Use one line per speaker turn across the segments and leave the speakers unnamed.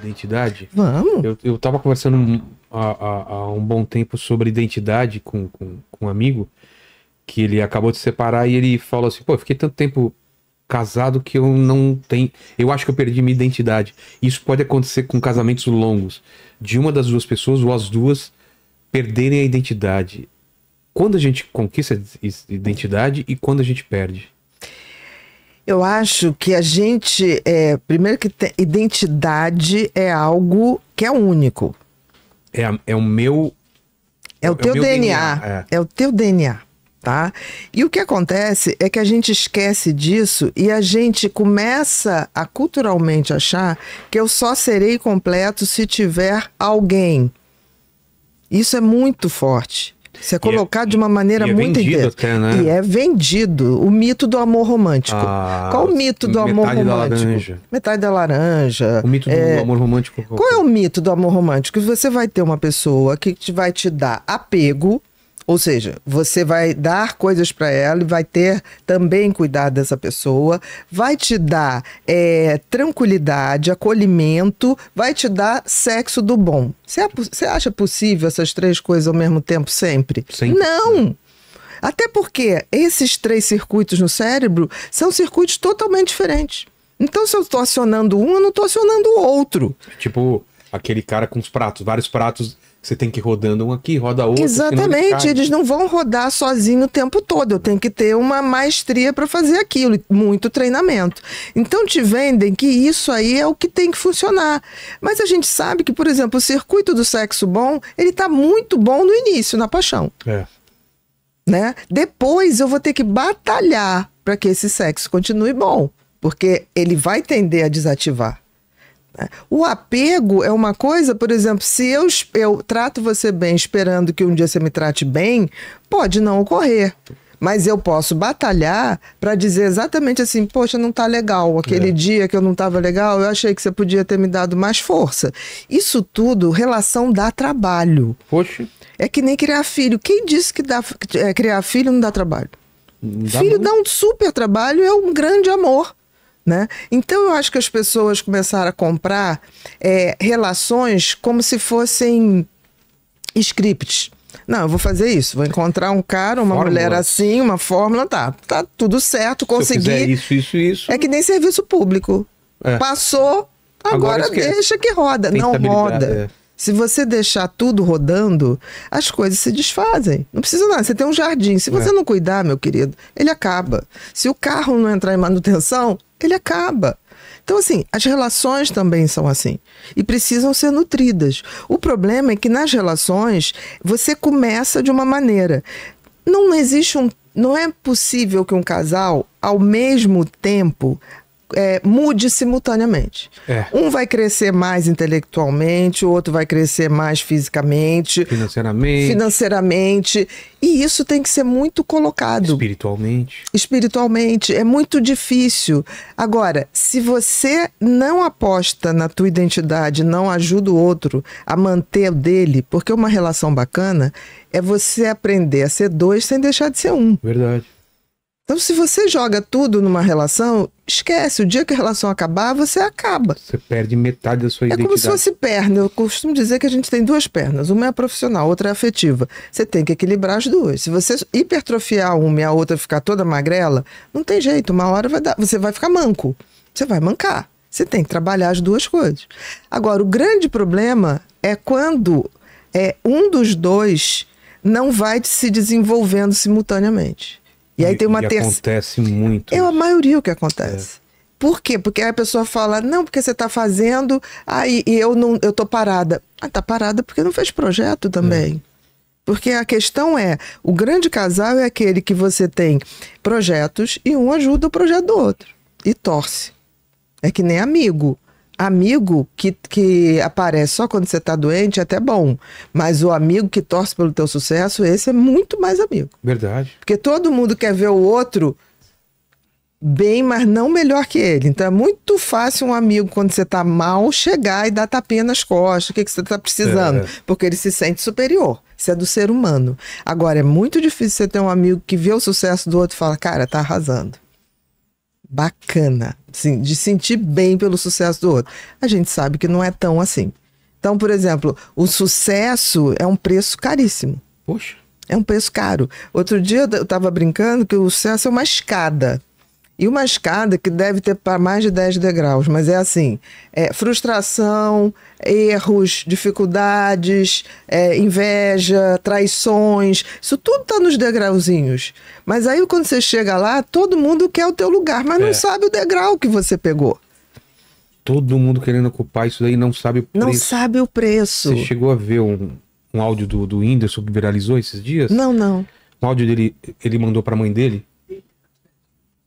identidade?
Vamos.
Eu tava conversando há um bom tempo sobre identidade com um amigo, que ele acabou de se separar e ele falou assim, pô, eu fiquei tanto tempo casado que eu não tenho... Eu acho que eu perdi minha identidade. Isso pode acontecer com casamentos longos, de uma das duas pessoas ou as duas perderem a identidade. Quando a gente conquista a identidade e quando a gente perde?
Eu acho que a gente... primeiro que identidade é algo que é único.
É o meu...
É o teu DNA. É o teu DNA. Tá? E o que acontece é que a gente esquece disso e a gente começa a culturalmente achar que eu só serei completo se tiver alguém. Isso é muito forte. Isso é colocado de uma maneira muito intensa.
Até, né?
E é vendido. O mito do amor romântico. Qual o mito do amor romântico?
Da laranja.
Metade da laranja.
O mito do amor romântico.
Qual é o mito do amor romântico? Você vai ter uma pessoa que vai te dar apego. Ou seja, você vai dar coisas para ela e vai ter também cuidado dessa pessoa, vai te dar tranquilidade, acolhimento, vai te dar sexo do bom. Você acha possível essas três coisas ao mesmo tempo sempre?
Sempre.
Não! Até porque esses três circuitos no cérebro são circuitos totalmente diferentes. Então, se eu estou acionando um, eu não estou acionando o outro.
Tipo, aquele cara com os pratos, vários pratos... Você tem que ir rodando um aqui, roda outro.
Exatamente, eles não vão rodar sozinho o tempo todo. Eu tenho que ter uma maestria para fazer aquilo, muito treinamento. Então te vendem que isso aí é o que tem que funcionar. Mas a gente sabe que, por exemplo, o circuito do sexo bom, ele está muito bom no início, na paixão. Né? Depois eu vou ter que batalhar para que esse sexo continue bom, porque ele vai tender a desativar. O apego é uma coisa, por exemplo, se eu trato você bem esperando que um dia você me trate bem, pode não ocorrer. Mas eu posso batalhar para dizer exatamente assim, poxa, não tá legal. Aquele dia que eu não tava legal, eu achei que você podia ter me dado mais força. Isso tudo, relação dá trabalho.
Poxa.
É que nem criar filho. Quem disse que criar filho não dá trabalho? Filho dá um super trabalho, é um grande amor. Né? Então eu acho que as pessoas começaram a comprar relações como se fossem scripts. Não, eu vou fazer isso, vou encontrar um cara, uma mulher assim, uma fórmula, tá tudo certo, consegui.
Se eu fizer isso.
É que nem serviço público. Passou, agora deixa que roda. Não roda. Se você deixar tudo rodando, as coisas se desfazem. Não precisa nada. Você tem um jardim. Se você não cuidar, meu querido, ele acaba. Se o carro não entrar em manutenção, ele acaba. Então, assim, as relações também são assim. E precisam ser nutridas. O problema é que nas relações, você começa de uma maneira. Não é possível que um casal, ao mesmo tempo... mude simultaneamente. Um vai crescer mais intelectualmente, o outro vai crescer mais fisicamente, financeiramente, e isso tem que ser muito colocado. Espiritualmente. É muito difícil. Agora, se você não aposta na tua identidade, não ajuda o outro a manter o dele, porque uma relação bacana é você aprender a ser dois sem deixar de ser um.
Verdade.
Então, se você joga tudo numa relação, esquece. O dia que a relação acabar, você acaba.
Você perde metade da sua identidade.
É como se fosse perna. Eu costumo dizer que a gente tem duas pernas. Uma é profissional, outra é afetiva. Você tem que equilibrar as duas. Se você hipertrofiar uma e a outra ficar toda magrela, não tem jeito. Uma hora você vai ficar manco. Você vai mancar. Você tem que trabalhar as duas coisas. Agora, o grande problema é quando um dos dois não vai se desenvolvendo simultaneamente. E aí tem uma
acontece muito.
É a maioria o que acontece. Por quê? Porque aí a pessoa fala, não, porque você está fazendo, e eu tô parada. Tá parada porque não fez projeto também. Porque a questão o grande casal é aquele que você tem projetos e um ajuda o projeto do outro. E torce. É que nem amigo. Amigo que aparece só quando você está doente é até bom. Mas o amigo que torce pelo teu sucesso, esse é muito mais amigo.
Verdade.
Porque todo mundo quer ver o outro bem, mas não melhor que ele. Então é muito fácil um amigo, quando você está mal, chegar e dar tapinha nas costas. O que você está precisando? Porque ele se sente superior. Isso é do ser humano. Agora, é muito difícil você ter um amigo que vê o sucesso do outro e fala, cara, tá arrasando. bacana, assim, de sentir bem pelo sucesso do outro. A gente sabe que não é tão assim. Então, por exemplo, o sucesso é um preço caríssimo.
Poxa.
É um preço caro. Outro dia eu estava brincando que o sucesso é uma escada. E uma escada que deve ter para mais de 10 degraus, mas é assim, frustração, erros, dificuldades, inveja, traições, isso tudo está nos degrauzinhos. Mas aí quando você chega lá, todo mundo quer o teu lugar, mas não sabe o degrau que você pegou.
Todo mundo querendo ocupar isso daí não sabe o preço.
Não sabe o preço.
Você chegou a ver um áudio do Whindersson que viralizou esses dias?
Não.
Um áudio dele, ele mandou pra mãe dele,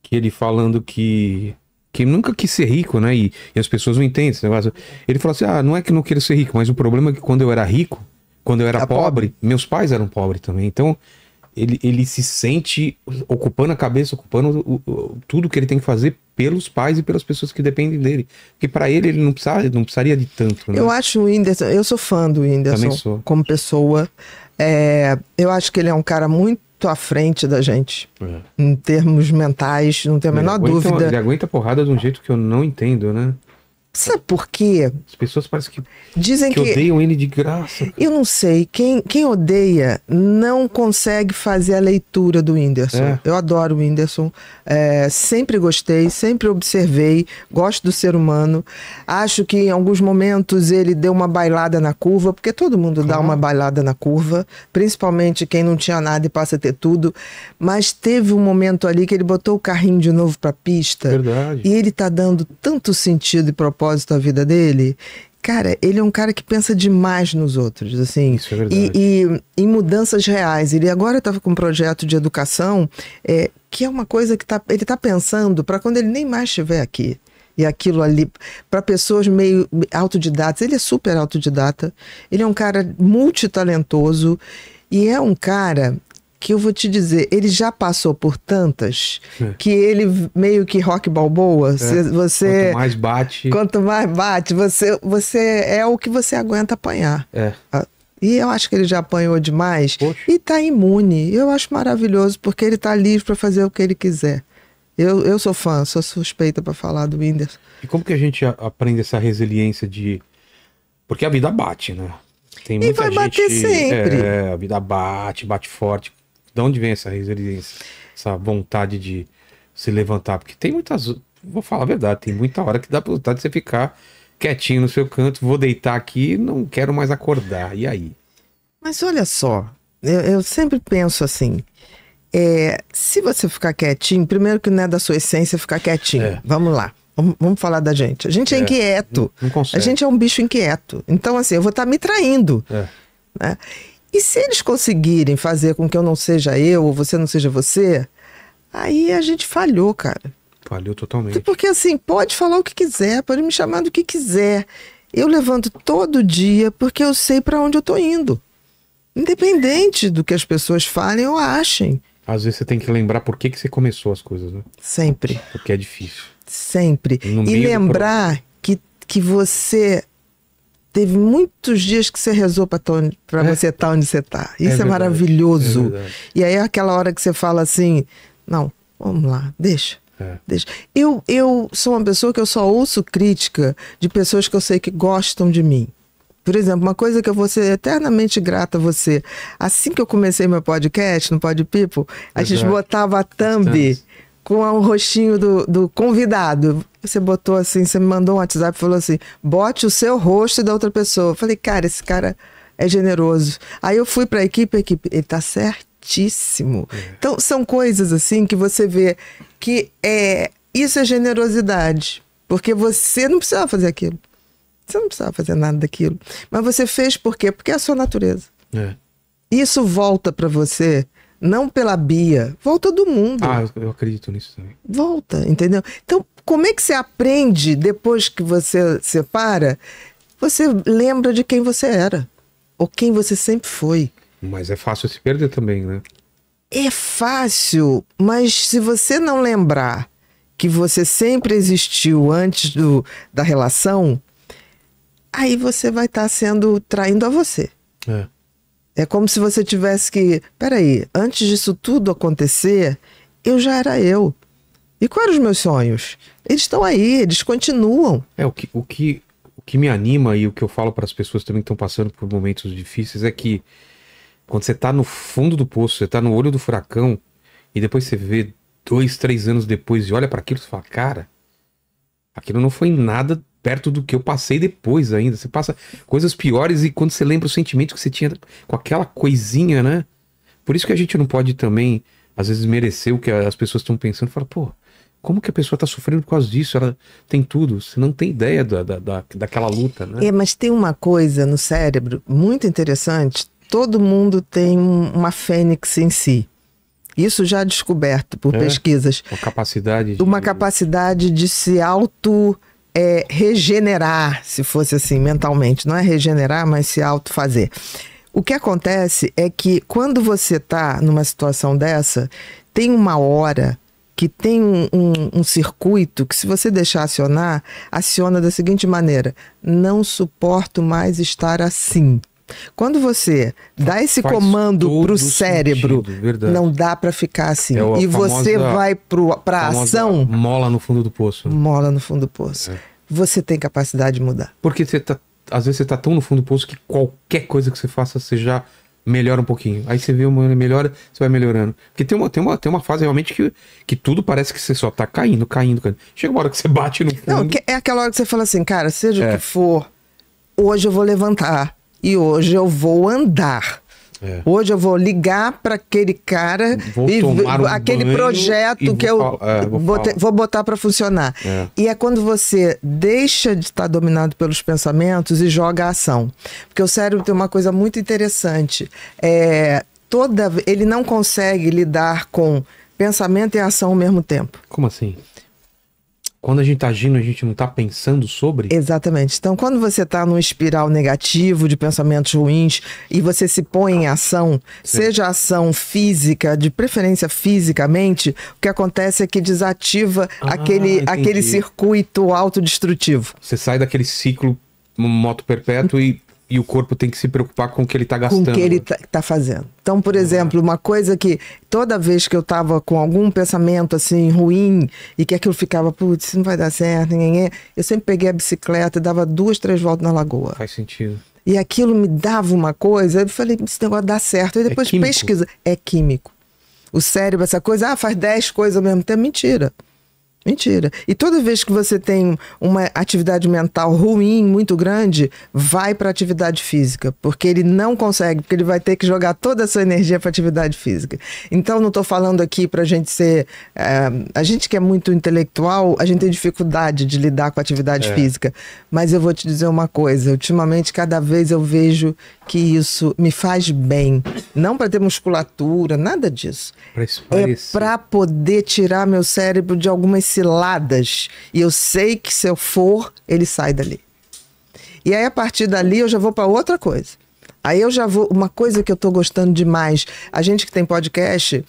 que ele falando que nunca quis ser rico, né? E as pessoas não entendem esse negócio. Ele falou assim, não é que não queira ser rico, mas o problema é que quando eu era rico, quando eu era pobre, meus pais eram pobres também. Então, ele se sente ocupando a cabeça, ocupando tudo que ele tem que fazer pelos pais e pelas pessoas que dependem dele. Porque pra ele não precisaria de tanto, né?
Eu acho o Whindersson, eu sou fã do Whindersson como pessoa. Eu acho que ele é um cara muito à frente da gente, em termos mentais, não tenho a menor dúvida.
Ele aguenta porrada de um jeito que eu não entendo, né?
Sabe por quê?
As pessoas parecem que
dizem que
odeiam ele de graça.
Eu não sei, quem odeia não consegue fazer a leitura do Whindersson. Eu adoro o Whindersson, sempre gostei, sempre observei, gosto do ser humano. Acho que em alguns momentos ele deu uma bailada na curva, porque todo mundo dá uma bailada na curva, principalmente quem não tinha nada e passa a ter tudo. Mas teve um momento ali que ele botou o carrinho de novo pra pista.
Verdade.
E ele tá dando tanto sentido e propósito à vida dele. Cara, ele é um cara que pensa demais nos outros, assim.
Isso é verdade.
E em mudanças reais. Ele agora estava com um projeto de educação, que é uma coisa que ele está pensando para quando ele nem mais estiver aqui. E aquilo ali, para pessoas meio autodidatas. Ele é super autodidata. Ele é um cara multitalentoso. E é um cara que eu vou te dizer, ele já passou por tantas que ele meio que Rock Balboa.
Quanto mais bate...
Quanto mais bate, você é o que você aguenta apanhar. E eu acho que ele já apanhou demais.
Poxa.
E tá imune. Eu acho maravilhoso, porque ele tá livre para fazer o que ele quiser. Eu sou fã, sou suspeita para falar do Whindersson.
E como que a gente aprende essa resiliência de... Porque a vida bate, né? Tem muita
vai bater sempre.
A vida bate forte. De onde vem essa resiliência? Essa vontade de se levantar? Porque tem muitas... Vou falar a verdade, tem muita hora que dá vontade de você ficar quietinho no seu canto, vou deitar aqui, não quero mais acordar. E aí?
Mas olha só, eu sempre penso assim, se você ficar quietinho, primeiro que não é da sua essência ficar quietinho. Vamos lá, vamos falar da gente. A gente é inquieto,
não consegue.
A gente é um bicho inquieto. Então assim, eu vou estar me traindo. Né? E se eles conseguirem fazer com que eu não seja eu, ou você não seja você, aí a gente falhou, cara.
Falhou totalmente.
Porque assim, pode falar o que quiser, pode me chamar do que quiser. Eu levanto todo dia porque eu sei para onde eu tô indo. Independente do que as pessoas falem ou achem.
Às vezes você tem que lembrar por que você começou as coisas, né?
Sempre.
Porque é difícil.
Sempre. E lembrar que você... Teve muitos dias que você rezou para você estar onde você está. Isso é maravilhoso. E aí é aquela hora que você fala assim, não, vamos lá, deixa. Eu sou uma pessoa que eu só ouço crítica de pessoas que eu sei que gostam de mim. Por exemplo, uma coisa que eu vou ser eternamente grata a você. Assim que eu comecei meu podcast, no Pod People, a gente botava a thumb com o rostinho do convidado. Você botou assim, você me mandou um WhatsApp e falou assim, bote o seu rosto e da outra pessoa. Eu falei, cara, esse cara é generoso. Aí eu fui para a equipe, ele tá certíssimo. Então, são coisas assim que você vê que isso é generosidade. Porque você não precisava fazer aquilo. Você não precisava fazer nada daquilo. Mas você fez por quê? Porque é a sua natureza. Isso volta para você... Não pela Bia, volta do mundo.
Eu acredito nisso também.
Volta, entendeu? Então, como é que você aprende depois que você separa? Você lembra de quem você era. Ou quem você sempre foi.
Mas é fácil se perder também, né?
É fácil, mas se você não lembrar que você sempre existiu antes da relação, aí você vai estar traindo a você. É como se você tivesse que... Peraí, antes disso tudo acontecer, eu já era eu. E quais eram os meus sonhos? Eles estão aí, eles continuam.
O que me anima e o que eu falo para as pessoas também que estão passando por momentos difíceis é que quando você tá no fundo do poço, você tá no olho do furacão e depois você vê 2, 3 anos depois e olha para aquilo e fala, cara, aquilo não foi nada perto do que eu passei depois ainda. Você passa coisas piores e quando você lembra o sentimento que você tinha com aquela coisinha, né? Por isso que a gente não pode também, às vezes, merecer o que as pessoas estão pensando. Fala, pô, como que a pessoa tá sofrendo por causa disso? Ela tem tudo. Você não tem ideia daquela luta, né?
Mas tem uma coisa no cérebro muito interessante. Todo mundo tem uma fênix em si. Isso já descoberto por pesquisas.
Uma
capacidade de se regenerar, se fosse assim, mentalmente. Não é regenerar, mas se autofazer. O que acontece é que quando você está numa situação dessa, tem uma hora que tem um circuito que, se você deixar acionar, aciona da seguinte maneira: não suporto mais estar assim. Quando você dá esse comando para o cérebro, não dá para ficar assim. E você vai para a ação.
Mola no fundo do poço.
Mola no fundo do poço. Você tem capacidade de mudar.
Porque às vezes você tá tão no fundo do poço que qualquer coisa que você faça, você já melhora um pouquinho. Aí você vê uma melhora, você vai melhorando. Porque tem uma fase realmente que tudo parece que você só tá caindo. Chega uma hora que você bate no fundo.
Não, é aquela hora que você fala assim, cara, seja o que for, hoje eu vou levantar. E hoje eu vou andar. Hoje eu vou ligar para aquele cara aquele projeto que eu vou botar para funcionar. E é quando você deixa de estar dominado pelos pensamentos e joga a ação. Porque o cérebro tem uma coisa muito interessante. Ele não consegue lidar com pensamento e ação ao mesmo tempo.
Como assim? Quando a gente tá agindo, a gente não tá pensando sobre?
Exatamente. Então, quando você está num espiral negativo de pensamentos ruins e você se põe em ação, seja ação física, de preferência fisicamente, o que acontece é que desativa aquele circuito autodestrutivo.
Você sai daquele ciclo moto perpétuo e o corpo tem que se preocupar com o que ele está gastando.
Com o que ele tá fazendo. Então, por exemplo, uma coisa que toda vez que eu estava com algum pensamento assim ruim e que aquilo ficava, putz, isso não vai dar certo, eu sempre peguei a bicicleta e dava 2, 3 voltas na lagoa.
Faz sentido.
E aquilo me dava uma coisa, eu falei, esse negócio dá certo. E depois pesquisa. É químico. O cérebro, essa coisa, faz 10 coisas ao mesmo tempo. Mentira. Mentira. E toda vez que você tem uma atividade mental ruim, muito grande, vai para atividade física. Porque ele não consegue, porque ele vai ter que jogar toda a sua energia para atividade física. Então, não estou falando aqui para a gente ser... a gente que é muito intelectual, a gente tem dificuldade de lidar com a atividade física. Mas eu vou te dizer uma coisa. Ultimamente, cada vez eu vejo que isso me faz bem. Não para ter musculatura, nada disso. É para poder tirar meu cérebro de algumas ciladas, e eu sei que se eu for, ele sai dali. E aí, a partir dali, eu já vou para outra coisa. Aí eu já vou... Uma coisa que eu tô gostando demais, a gente que tem podcast,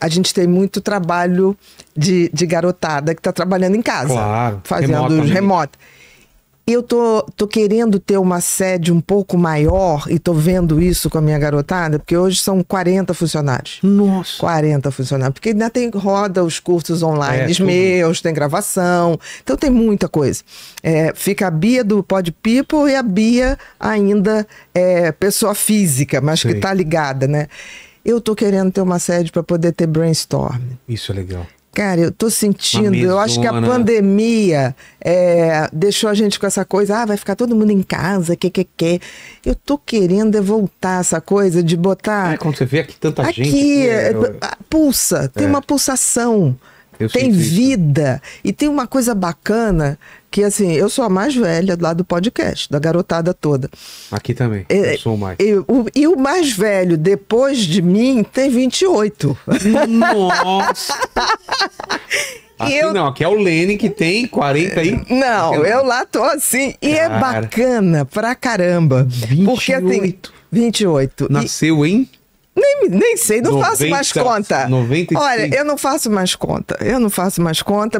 a gente tem muito trabalho de garotada que tá trabalhando em casa.
Claro.
Fazendo remoto. Eu tô querendo ter uma sede um pouco maior e tô vendo isso com a minha garotada, porque hoje são 40 funcionários.
Nossa!
40 funcionários. Porque ainda roda os cursos online meus, tem gravação, então tem muita coisa. Fica a Bia do Pod People e a Bia ainda pessoa física, mas que tá ligada, né? Eu tô querendo ter uma sede para poder ter brainstorm.
Isso é legal.
Cara, eu tô sentindo, eu acho que a pandemia deixou a gente com essa coisa, vai ficar todo mundo em casa, Eu tô querendo voltar essa coisa de botar...
quando você vê aqui tanta gente...
Pulsa, tem uma pulsação, tem vida. E tem uma coisa bacana, que assim, eu sou a mais velha lá do podcast, da garotada toda.
Aqui também, eu sou o mais.
E o mais velho, depois de mim, tem 28.
Nossa! Aqui é o Lênin que tem 40 aí.
Não, eu lá tô assim. E é bacana pra caramba.
28.
Porque assim, 28.
Nasceu em...
Nem sei, não faço mais conta.
95.
Olha, eu não faço mais conta.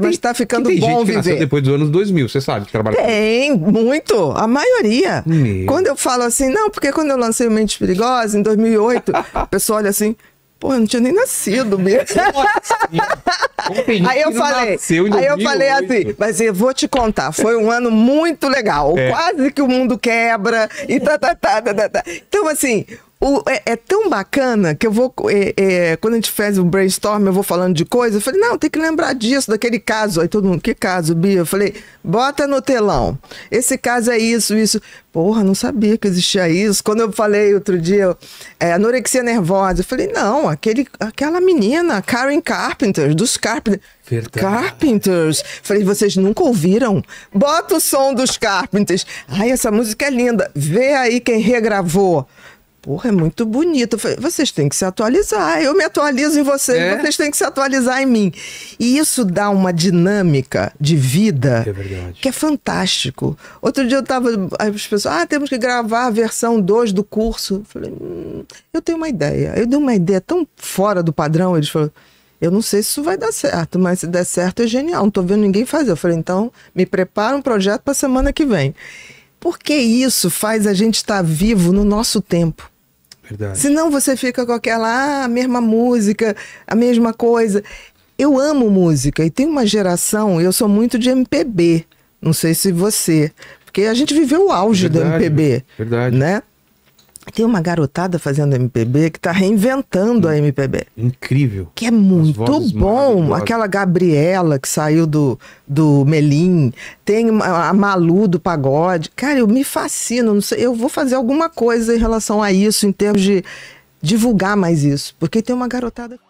Mas tá ficando
tem
bom
gente que
viver.
Nasceu depois dos anos 2000, você sabe que trabalha.
Tem, muito. A maioria. Quando eu falo assim, não, porque quando eu lancei o Mentes Perigosas, em 2008, a pessoa olha assim, Pô, eu não tinha nem nascido mesmo. Aí eu falei assim, mas eu vou te contar, foi um ano muito legal, quase que o mundo quebra e tá. Então, assim, é tão bacana que eu vou, quando a gente faz o brainstorm, eu vou falando de coisa, eu falei, não, tem que lembrar disso, daquele caso. Aí todo mundo, que caso, Bia? Eu falei, bota no telão, esse caso é isso. Porra, não sabia que existia isso. Quando eu falei outro dia, anorexia nervosa, eu falei, não, aquela menina, Karen Carpenter, dos Carpenters.
Verdade.
Carpenters. Falei, vocês nunca ouviram? Bota o som dos Carpenters. Ai, essa música é linda. Vê aí quem regravou. Porra, é muito bonito. Eu falei, vocês têm que se atualizar. Eu me atualizo em vocês, vocês têm que se atualizar em mim. E isso dá uma dinâmica de vida que é fantástico. Outro dia as pessoas, temos que gravar a versão 2 do curso. Eu falei, eu tenho uma ideia. Eu dei uma ideia tão fora do padrão. Eles falaram, eu não sei se isso vai dar certo, mas se der certo é genial. Não tô vendo ninguém fazer. Eu falei, então me prepara um projeto para a semana que vem. Porque isso faz a gente estar vivo no nosso tempo.
Verdade.
Senão você fica com aquela, a mesma música, a mesma coisa. Eu amo música e tem uma geração, eu sou muito de MPB, não sei se você, porque a gente viveu o auge do MPB, né? Tem uma garotada fazendo MPB que está reinventando a MPB.
Incrível.
Que é muito bom. Aquela Gabriela que saiu do Melim. Tem a Malu do pagode. Cara, eu me fascino. Não sei, eu vou fazer alguma coisa em relação a isso, em termos de divulgar mais isso. Porque tem uma garotada...